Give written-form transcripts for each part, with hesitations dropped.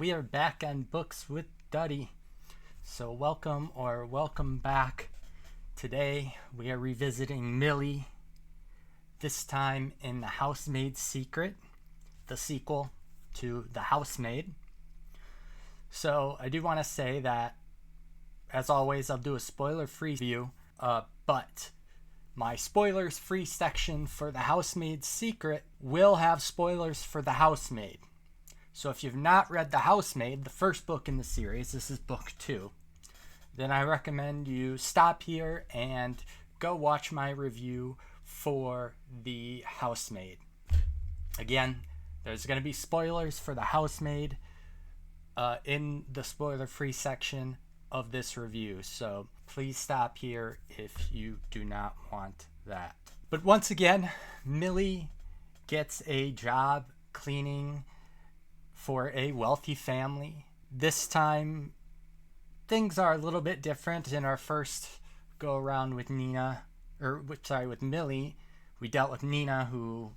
We are back on Books with Duddy. So welcome back. Today we are revisiting Millie, this time in The Housemaid's Secret, the sequel to The Housemaid. So I do want to say that, as always, I'll do a spoiler-free review, but my spoilers-free section for The Housemaid's Secret will have spoilers for The Housemaid. So if you've not read The Housemaid, the first book in the series, this is book 2, then I recommend you stop here and go watch my review for The Housemaid. Again, there's going to be spoilers for The Housemaid in the spoiler-free section of this review, so please stop here if you do not want that. But once again, Millie gets a job cleaning for a wealthy family. This time, things are a little bit different. In our first go around with with Millie, we dealt with Nina, who,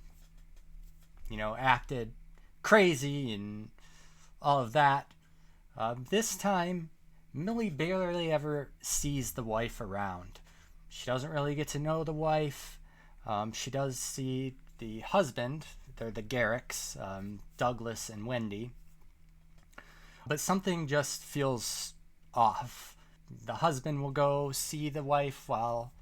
acted crazy and all of that. This time, Millie barely ever sees the wife around. She doesn't really get to know the wife. She does see the husband. They're the Garricks, Douglas and Wendy. But something just feels off. The husband will go see the wife while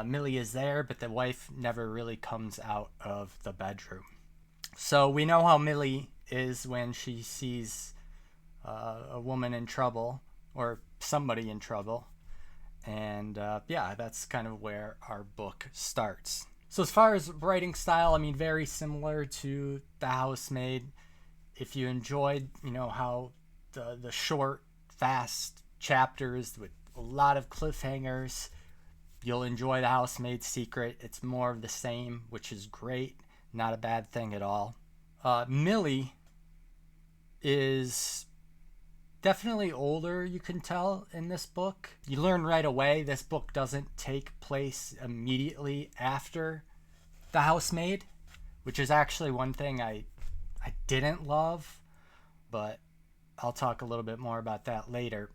Millie is there, but the wife never really comes out of the bedroom. So we know how Millie is when she sees a woman in trouble or somebody in trouble. And that's kind of where our book starts. So as far as writing style, very similar to The Housemaid. If you enjoyed, how the short, fast chapters with a lot of cliffhangers, you'll enjoy The Housemaid's Secret. It's more of the same, which is great. Not a bad thing at all. Millie is definitely older, you can tell, in this book. You learn right away this book doesn't take place immediately after The Housemaid, which is actually one thing I didn't love, but I'll talk a little bit more about that later.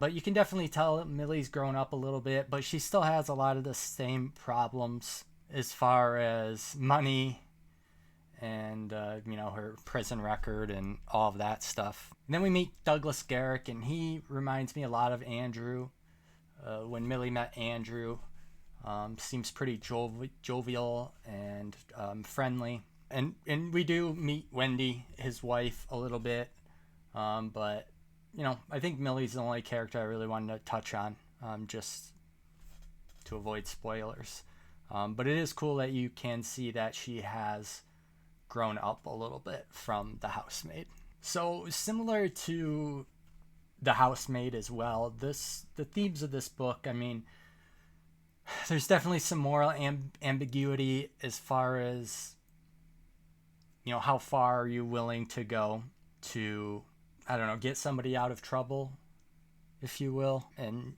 But you can definitely tell Millie's grown up a little bit, but she still has a lot of the same problems as far as money and her prison record and all of that stuff. And then we meet Douglas Garrick, and he reminds me a lot of Andrew. When Millie met Andrew, seems pretty jovial and friendly. And we do meet Wendy, his wife, a little bit. But I think Millie's the only character I really wanted to touch on, just to avoid spoilers. But it is cool that you can see that she has grown up a little bit from The Housemaid. So similar to The Housemaid as well, the themes of this book, there's definitely some moral ambiguity as far as, how far are you willing to go to, get somebody out of trouble, if you will. And,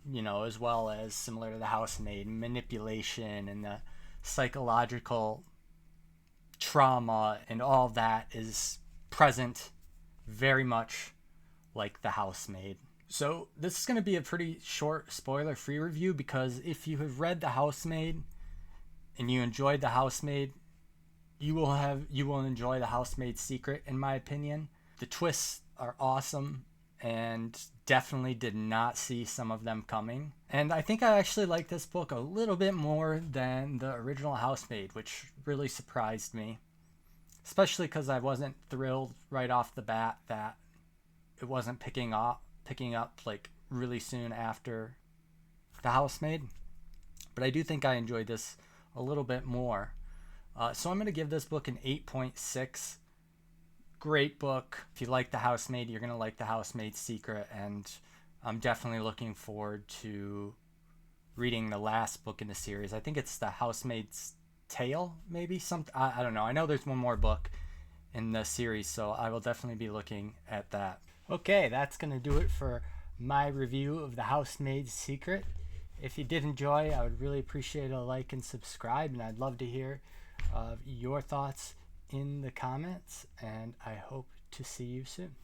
as well as similar to The Housemaid, manipulation and the psychological trauma and all that is present very much like The Housemaid. So this is going to be a pretty short spoiler-free review, because if you have read The Housemaid and you enjoyed The Housemaid, you will enjoy The Housemaid's Secret, in my opinion. The twists are awesome and definitely did not see some of them coming. And I think I actually like this book a little bit more than the original Housemaid, which really surprised me. Especially because I wasn't thrilled right off the bat that it wasn't picking up like really soon after The Housemaid. But I do think I enjoyed this a little bit more. So I'm going to give this book an 8.6. Great book. If you like The Housemaid, you're going to like The Housemaid's Secret, and I'm definitely looking forward to reading the last book in the series. I think it's The Housemaid's Tale, maybe? I don't know. I know there's one more book in the series, so I will definitely be looking at that. Okay, that's going to do it for my review of The Housemaid's Secret. If you did enjoy, I would really appreciate a like and subscribe, and I'd love to hear your thoughts in the comments, and I hope to see you soon.